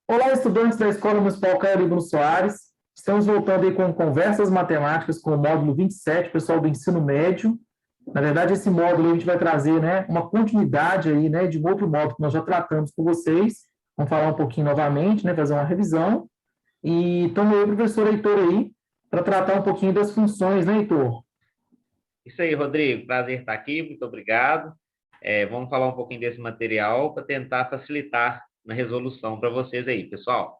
Olá, estudantes da Escola Municipal Caio Libno Soares. Estamos voltando aí com conversas matemáticas com o módulo 27, pessoal do ensino médio. Na verdade, esse módulo a gente vai trazer, né, uma continuidade aí, né, de um outro módulo que nós já tratamos com vocês. Vamos falar um pouquinho novamente, né, fazer uma revisão. E estamos aí, o professor Heitor aí, para tratar um pouquinho das funções, né, Heitor? Isso aí, Rodrigo. Prazer estar aqui, muito obrigado. Vamos falar um pouquinho desse material para tentar facilitar na resolução para vocês aí, pessoal.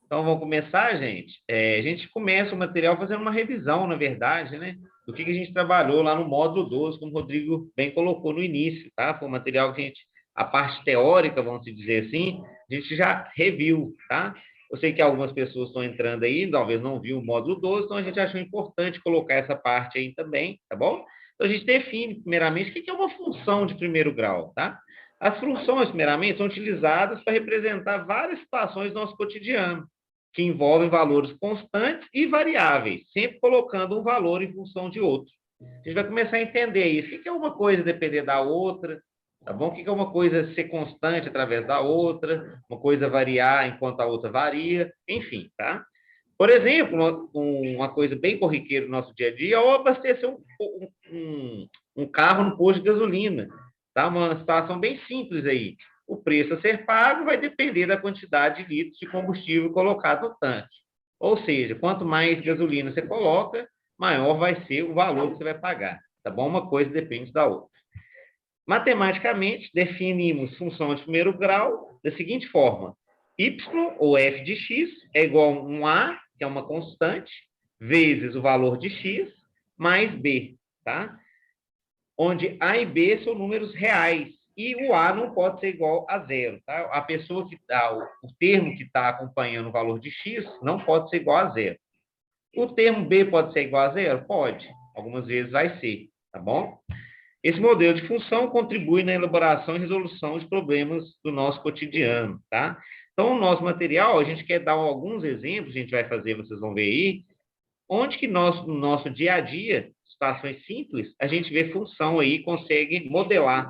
Então, vamos começar, gente? A gente começa o material fazendo uma revisão, na verdade, né? Do que a gente trabalhou lá no módulo 12, como o Rodrigo bem colocou no início, tá? Foi um material que a parte teórica, vamos dizer assim, a gente já reviu, tá? Eu sei que algumas pessoas estão entrando aí, talvez não viu o módulo 12, então a gente achou importante colocar essa parte aí também, tá bom? Então, a gente define, primeiramente, o que é uma função de primeiro grau, tá? As funções, primeiramente, são utilizadas para representar várias situações do nosso cotidiano, que envolvem valores constantes e variáveis, sempre colocando um valor em função de outro. A gente vai começar a entender isso. O que é uma coisa depender da outra, tá bom? O que é uma coisa ser constante através da outra, uma coisa variar enquanto a outra varia, enfim, tá? Por exemplo, uma coisa bem corriqueira no nosso dia a dia é o abastecer um carro no posto de gasolina, tá? Uma situação bem simples aí. O preço a ser pago vai depender da quantidade de litros de combustível colocado no tanque. Ou seja, quanto mais gasolina você coloca, maior vai ser o valor que você vai pagar, tá bom? Uma coisa depende da outra. Matematicamente, definimos função de primeiro grau da seguinte forma: y, ou f de x, é igual a um a, que é uma constante, vezes o valor de x, mais b, tá? Onde a e b são números reais, e o a não pode ser igual a zero, tá? A pessoa que está, o termo que está acompanhando o valor de x não pode ser igual a zero. O termo b pode ser igual a zero? Pode. Algumas vezes vai ser, tá bom? Esse modelo de função contribui na elaboração e resolução de problemas do nosso cotidiano, tá? Então, o nosso material, a gente quer dar alguns exemplos, a gente vai fazer, vocês vão ver aí, onde que nós, no nosso dia a dia, situações simples, a gente vê função aí, consegue modelar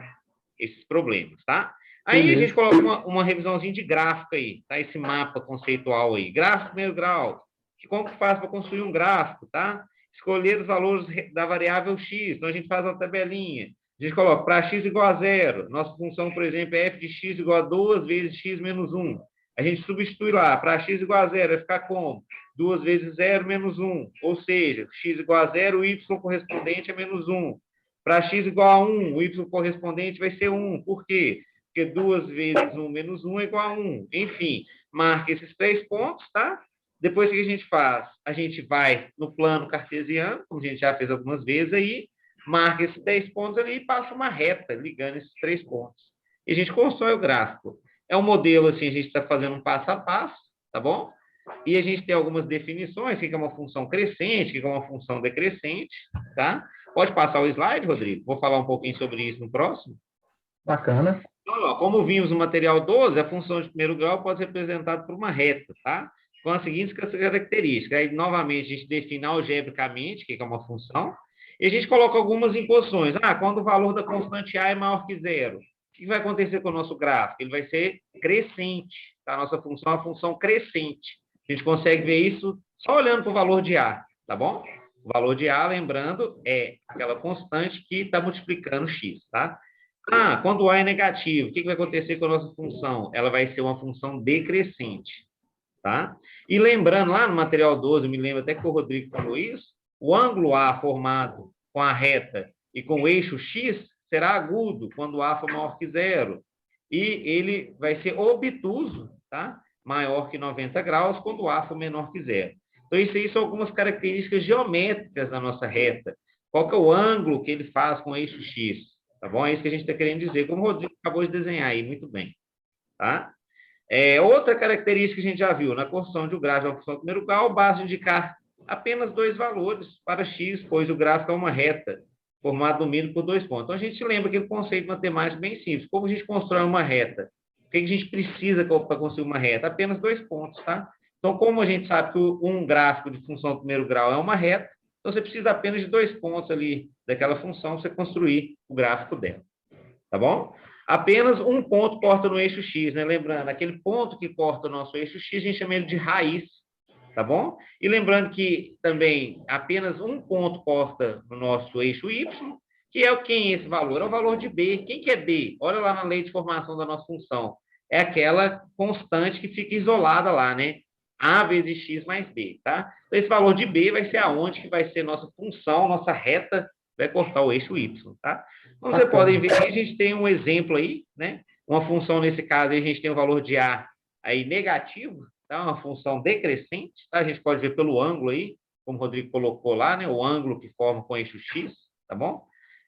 esses problemas, tá? Aí a gente Beleza. coloca uma revisãozinha de gráfico aí, tá? Esse mapa conceitual aí. Gráfico primeiro grau. Como que faz para construir um gráfico, tá? Escolher os valores da variável x. Então, a gente faz uma tabelinha. A gente coloca para x igual a zero. Nossa função, por exemplo, é f de x igual a 2 vezes x menos 1. A gente substitui lá. Para x igual a zero, vai ficar como? 2 vezes 0 menos 1. Ou seja, x igual a zero, o y correspondente é menos 1. Para x igual a 1, o y correspondente vai ser 1. Por quê? Porque 2 vezes 1 menos 1 é igual a 1. Enfim, marca esses 3 pontos, tá? Depois, o que a gente faz? A gente vai no plano cartesiano, como a gente já fez algumas vezes aí, marca esses 10 pontos ali e passa uma reta ligando esses 3 pontos. E a gente constrói o gráfico. É um modelo assim, a gente está fazendo um passo a passo, tá bom? E a gente tem algumas definições, o que é uma função crescente, o que é uma função decrescente, tá? Pode passar o slide, Rodrigo? Vou falar um pouquinho sobre isso no próximo. Bacana. Então, ó, como vimos no material 12, a função de primeiro grau pode ser representada por uma reta, tá? Com as seguintes características. Aí, novamente, a gente define algebricamente o que é uma função, e a gente coloca algumas imposições. Ah, quando o valor da constante A é maior que zero, o que vai acontecer com o nosso gráfico? Ele vai ser crescente, tá? A nossa função é uma função crescente. A gente consegue ver isso só olhando para o valor de A, tá bom? O valor de A, lembrando, é aquela constante que está multiplicando x, tá? Ah, quando A é negativo, o que vai acontecer com a nossa função? Ela vai ser uma função decrescente, tá? E lembrando, lá no material 12, eu me lembro até que o Rodrigo falou isso, o ângulo A formado com a reta e com o eixo X será agudo quando A for maior que zero. E ele vai ser obtuso, tá? Maior que 90 graus quando A for menor que zero. Então, isso aí são algumas características geométricas da nossa reta. Qual que é o ângulo que ele faz com o eixo X? Tá bom? É isso que a gente está querendo dizer, como o Rodrigo acabou de desenhar aí, muito bem. Tá? Outra característica que a gente já viu, na construção de um gráfico da função do primeiro grau, basta indicar apenas dois valores para x, pois o gráfico é uma reta, formada no mínimo por dois pontos. Então, a gente lembra aquele conceito matemático bem simples. Como a gente constrói uma reta? O que a gente precisa para construir uma reta? Apenas dois pontos, tá? Então, como a gente sabe que um gráfico de função do primeiro grau é uma reta, então você precisa apenas de dois pontos ali daquela função para você construir o gráfico dela. Tá bom? Apenas um ponto corta no eixo X, né? Lembrando, aquele ponto que corta o nosso eixo X, a gente chama ele de raiz, tá bom? E lembrando que também apenas um ponto corta no nosso eixo Y, que é quem é esse valor? É o valor de B. Quem que é B? Olha lá na lei de formação da nossa função. É aquela constante que fica isolada lá, né? A vezes X mais B, tá? Então, esse valor de B vai ser aonde que vai ser nossa função, nossa reta, vai cortar o eixo Y, tá? Como vocês podem ver, a gente tem um exemplo aí, né? Uma função, nesse caso, a gente tem o valor de A aí negativo, tá? Uma função decrescente, tá? A gente pode ver pelo ângulo aí, como o Rodrigo colocou lá, né? O ângulo que forma com o eixo X, tá bom?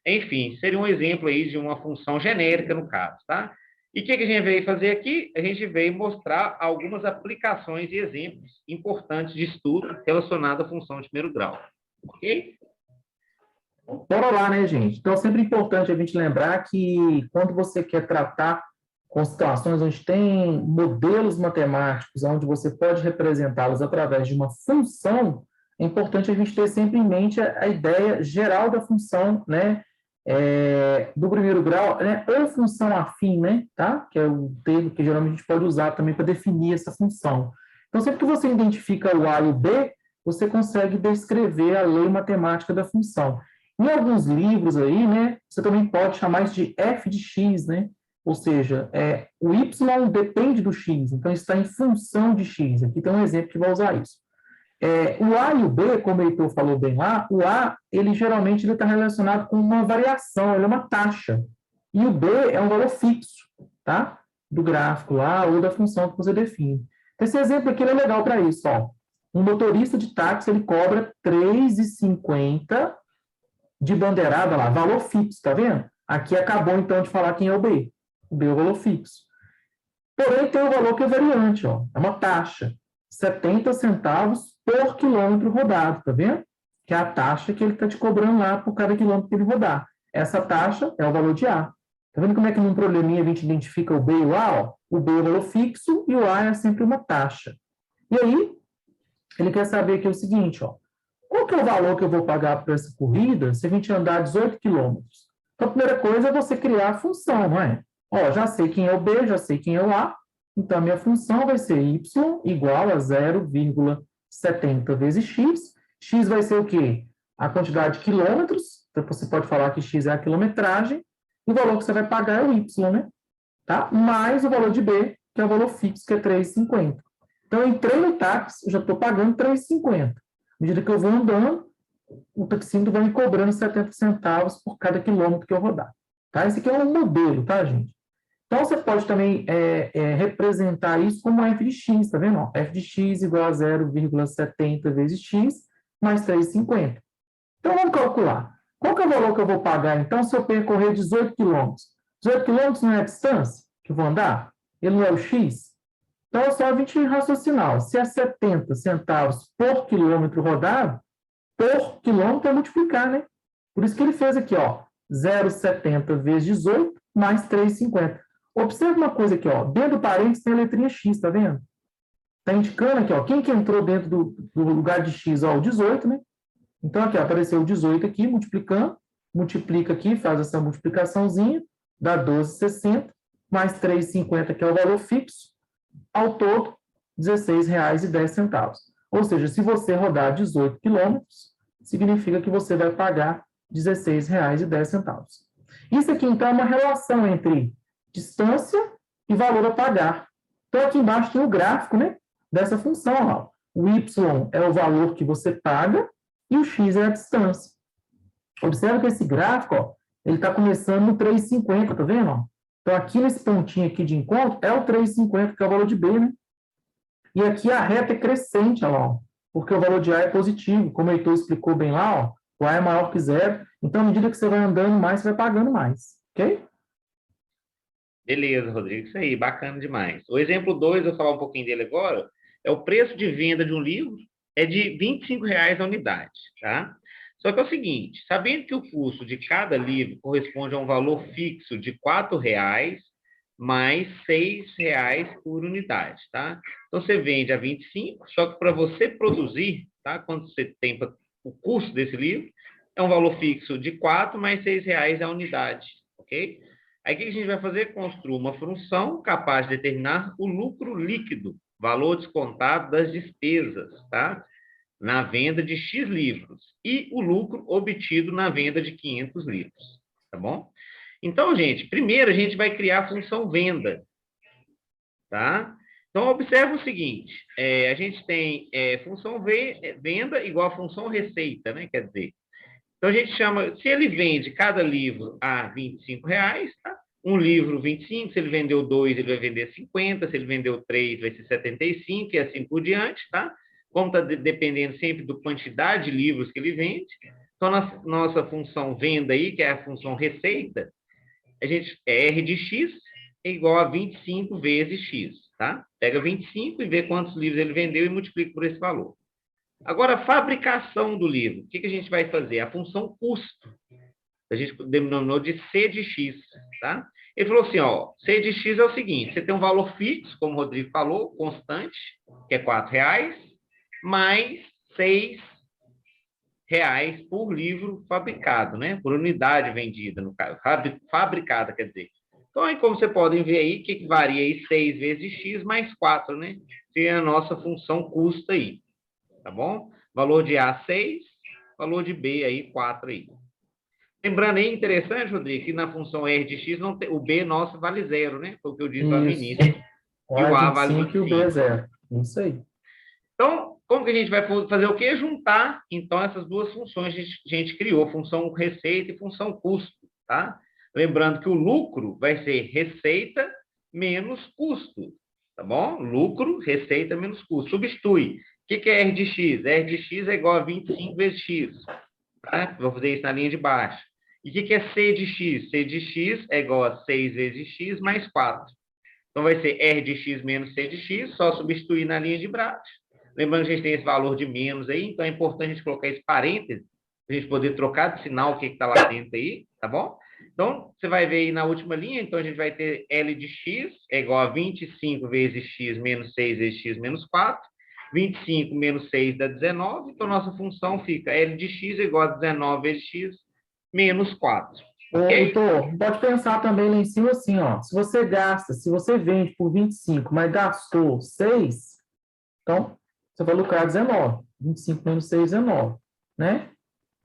Enfim, seria um exemplo aí de uma função genérica no caso, tá? E o que a gente veio fazer aqui? A gente veio mostrar algumas aplicações e exemplos importantes de estudo relacionados à função de primeiro grau, ok? Bora lá, né, gente? Então, é sempre importante a gente lembrar que quando você quer tratar com situações onde tem modelos matemáticos, onde você pode representá-los através de uma função, é importante a gente ter sempre em mente a ideia geral da função, né, do primeiro grau, né, ou função afim, né, tá? Que é o termo que geralmente a gente pode usar também para definir essa função. Então, sempre que você identifica o A e o B, você consegue descrever a lei matemática da função. Em alguns livros aí, né, você também pode chamar isso de f de x, né? Ou seja, o y depende do x, então está em função de x. Aqui tem um exemplo que vai usar isso. O A e o B, como o Heitor falou bem lá, o A, ele geralmente está relacionado com uma variação, ele é uma taxa. E o B é um valor fixo, tá? Do gráfico lá, ou da função que você define. Esse exemplo aqui é legal para isso, ó. Um motorista de táxi, ele cobra R$ 3,50 de bandeirada lá, valor fixo, tá vendo? Aqui acabou, então, de falar quem é o B. O B é o valor fixo. Porém, tem o valor que é variante, ó. É uma taxa. 70 centavos por quilômetro rodado, tá vendo? Que é a taxa que ele está te cobrando lá por cada quilômetro que ele rodar. Essa taxa é o valor de A. Tá vendo como é que num probleminha a gente identifica o B e o A? Ó? O B é o valor fixo e o A é sempre uma taxa. E aí, ele quer saber aqui o seguinte, ó. Qual que é o valor que eu vou pagar por essa corrida se a gente andar 18 quilômetros? Então, a primeira coisa é você criar a função, não é? Ó, já sei quem é o B, já sei quem é o A, então a minha função vai ser y igual a 0,70 vezes x. X vai ser o quê? A quantidade de quilômetros, então você pode falar que x é a quilometragem, e o valor que você vai pagar é o y, né? Tá? Mais o valor de B, que é o valor fixo, que é 3,50. Então, eu entrei no táxi, eu já estou pagando 3,50. À medida que eu vou andando, o taxímetro vai me cobrando 70 centavos por cada quilômetro que eu rodar. Tá? Esse aqui é um modelo, tá, gente? Então, você pode também representar isso como f de x, tá vendo? Ó, f de x igual a 0,70 vezes x mais 3,50. Então, vamos calcular. Qual que é o valor que eu vou pagar, então, se eu percorrer 18 quilômetros? 18 quilômetros não é a distância que eu vou andar? Ele não é o x? Então, é só a gente raciocinar. Se é 70 centavos por quilômetro rodado, por quilômetro é multiplicar, né? Por isso que ele fez aqui, ó, 0,70 vezes 18 mais 3,50. Observe uma coisa aqui, ó, dentro do parênteses tem a letrinha x, tá vendo? Tá indicando aqui, ó, quem que entrou dentro do lugar de x, ó, o 18, né? Então, aqui, ó, apareceu o 18 aqui, multiplicando, multiplica aqui, faz essa multiplicaçãozinha, dá 12,60, mais 3,50, que é o valor fixo, ao todo, R$ 16,10. Ou seja, se você rodar 18 quilômetros, significa que você vai pagar R$ 16,10. Isso aqui, então, é uma relação entre distância e valor a pagar. Então, aqui embaixo tem o gráfico, né, dessa função. Ó. O y é o valor que você paga e o x é a distância. Observa que esse gráfico, ó, ele está começando no 3,50, tá vendo? Ó? Então, aqui nesse pontinho aqui de encontro, é o 3,50, que é o valor de B, né? E aqui a reta é crescente, ó, porque o valor de A é positivo, como o Heitor explicou bem lá, ó, o A é maior que zero, então, à medida que você vai andando mais, você vai pagando mais, ok? Beleza, Rodrigo, isso aí, bacana demais. O exemplo 2, eu vou falar um pouquinho dele agora, é o preço de venda de um livro é de R$ 25,00 a unidade, tá? Só que é o seguinte, sabendo que o custo de cada livro corresponde a um valor fixo de R$ 4,00 mais R$ 6,00 por unidade, tá? Então, você vende a 25, só que para você produzir, tá? Quando você tem o custo desse livro, é um valor fixo de 4 mais R$ 6,00 a unidade, ok? Aí, o que a gente vai fazer? Construir uma função capaz de determinar o lucro líquido, valor descontado das despesas, tá? Na venda de X livros, e o lucro obtido na venda de 500 livros, tá bom? Então, gente, primeiro a gente vai criar a função venda, tá? Então, observa o seguinte, a gente tem função venda igual a função receita, né? Quer dizer, então a gente chama, se ele vende cada livro a R$ 25, tá? Um livro 25, se ele vendeu 2, ele vai vender 50, se ele vendeu 3, vai ser 75, e assim por diante, tá? Como está dependendo sempre da quantidade de livros que ele vende. Então, nossa função venda aí, que é a função receita, a gente, R de X é igual a 25 vezes X, tá? Pega 25 e vê quantos livros ele vendeu e multiplica por esse valor. Agora, a fabricação do livro. O que a gente vai fazer? A função custo. A gente denominou de C de X, tá? Ele falou assim, ó, C de X é o seguinte, você tem um valor fixo, como o Rodrigo falou, constante, que é R$ 4, mais R$ 6 por livro fabricado, né? Por unidade vendida, no caso, fabricada, quer dizer. Então, aí, como vocês podem ver aí, que varia aí 6 vezes X mais 4, né? Que é a nossa função custo aí, tá bom? Valor de A, 6, valor de B aí, 4 aí. Lembrando aí, interessante, Rodrigo, que na função R de X, não tem, o B nosso vale 0, né? Foi o que eu disse lá no início. O E A o A é vale 25 e o B é 25. 0. Isso aí. Então, como que a gente vai fazer o quê? Juntar, então, essas duas funções. A gente criou função receita e função custo, tá? Lembrando que o lucro vai ser receita menos custo, tá bom? Lucro, receita menos custo. Substitui. O que é R de X? R de X é igual a 25 vezes X, tá? Vou fazer isso na linha de baixo. E o que é C de X? C de X é igual a 6 vezes X mais 4. Então, vai ser R de X menos C de X, só substituir na linha de baixo. Lembrando que a gente tem esse valor de menos aí, então é importante a gente colocar esse parênteses, para a gente poder trocar de sinal o que está lá dentro aí, tá bom? Então, você vai ver aí na última linha, então a gente vai ter L de X é igual a 25 vezes X menos 6 vezes X menos 4. 25 menos 6 dá 19, então nossa função fica L de X é igual a 19 vezes X menos 4. Ô, Ok? Heitor, pode pensar também lá em cima assim, ó. Se você vende por 25, mas gastou 6, então você vai lucrar 19. 25 menos 6, 19, né?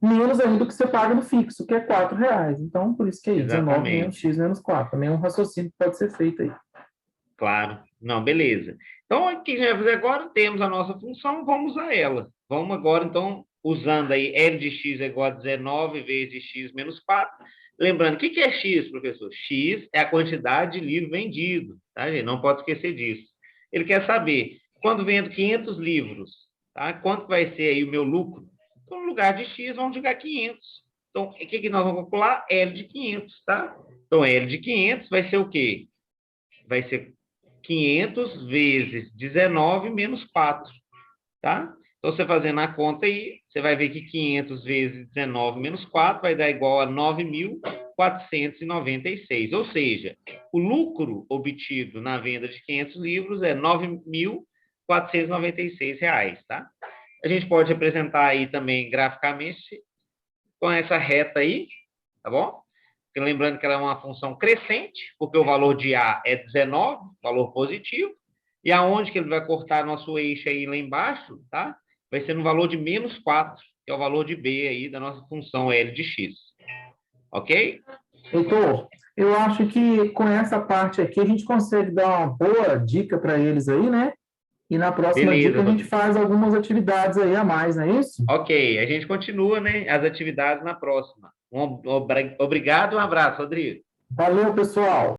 Menos ainda do que você paga no fixo, que é R$ 4. Então, por isso que é aí, 19 menos Exatamente. X menos 4. Também é um raciocínio que pode ser feito aí. Claro. Não, beleza. Então, o que a gente vai fazer agora? Temos a nossa função, vamos usar ela. Vamos agora, então, usando aí L de X é igual a 19 vezes X menos 4. Lembrando, o que é X, professor? X é a quantidade de livro vendido, tá, gente? Não pode esquecer disso. Ele quer saber, quando vendo 500 livros, tá? Quanto vai ser aí o meu lucro? Então, no lugar de X, vamos jogar 500. Então, o que nós vamos calcular? L de 500, tá? Então, L de 500 vai ser o quê? Vai ser 500 vezes 19 menos 4, tá? Então, você fazendo a conta aí, você vai ver que 500 vezes 19 menos 4 vai dar igual a 9.496. Ou seja, o lucro obtido na venda de 500 livros é R$ 9.496, tá? A gente pode representar aí também graficamente com essa reta aí, tá bom? Lembrando que ela é uma função crescente, porque o valor de A é 19, valor positivo, e aonde que ele vai cortar nosso eixo aí lá embaixo, tá? Vai ser no valor de menos 4, que é o valor de B aí da nossa função L de X. Ok? Heitor, eu acho que com essa parte aqui a gente consegue dar uma boa dica para eles aí, né? E na próxima Beleza, dica a gente Rodrigo. faz algumas atividades aí a mais, não é isso? Ok, a gente continua, né, as atividades na próxima. Obrigado, um abraço, Rodrigo. Valeu, pessoal!